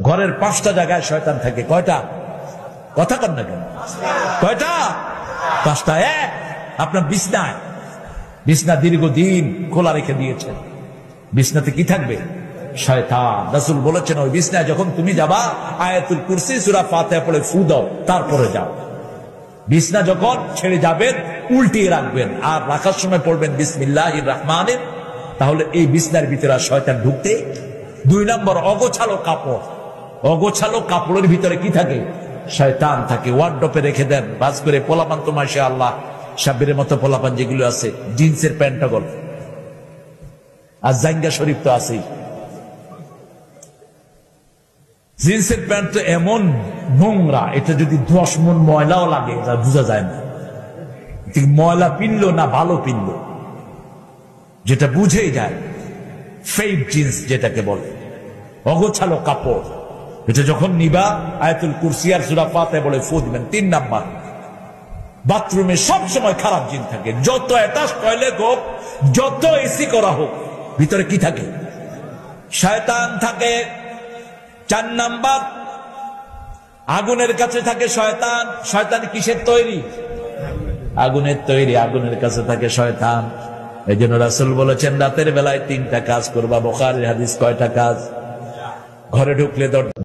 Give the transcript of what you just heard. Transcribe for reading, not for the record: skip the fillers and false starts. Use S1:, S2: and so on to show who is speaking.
S1: ঘরের 5টা জায়গায় শয়তান থাকে। কয়টা? কথা কন না কেন? কয়টা? 5টা। আপনার বিছনায়, বিছনা দীর্ঘদিন খোলা রেখে দিয়েছেন, বিছনাতে কি থাকবে? শয়তান। রাসূল বলেছেন ওই বিছনায় যখন তুমি যাবা আয়াতুল কুরসি সূরা ফাতিহা পড়ে ফু দাও, তারপরে যাও। বিছনা যখন ছেড়ে যাবেন উল্টিয়ে রাখবেন, আর রাখার সময় পড়বেন বিসমিল্লাহির রহমানির। তাহলে এই বিছনার ভিতরে আর শয়তান ঢুকতে। 2 নম্বর, অগোছালো কাপড়। অগোছালো কাপড়ের ভিতরে কি থাকে? শয়তান থাকে। ওয়ার্ডরোবে রেখে দেন বাস করে। পোলাপান তো মাশাআল্লাহ সাব্বিরের মতো পোলাপান যেগুলো আছে, জিন্সের প্যান্টটা গল, আর জাঙ্গা শরীফ তো আছেই। জিন্সের প্যান্ট তো এমন নোংরা, এটা যদি 10 মণ ময়লাও লাগে তা বোঝা যায় না ঠিক ময়লা পিনলো না ভালো পিনলো, যেটা বুঝেই যায়। ফেড জিন্স যেটাকে বলে, অগোছালো কাপড়। এটা যখন নিবা আয়াতুল কুরসি আর সূরা ফাতিহা বলে ফু দিবেন। 3 নাম্বার, বাথরুমে সব সময় খারাপ জিন থাকে। যত অ্যাটাচ টয়লেট হোক, যত এসি করা হোক, ভিতরে কি থাকে? শয়তান থাকে। 4 নাম্বার, আগুনের কাছে থাকে শয়তান। শয়তান কিসের তৈরি? আগুনের তৈরি। আগুনের কাছে থাকে শয়তান। এই জন্য রাসূল বলেছেন রাতের বেলায় 3টা কাজ করবা। বুখারীর হাদিস। কয়টা কাজ? ঘরে ঢুকলে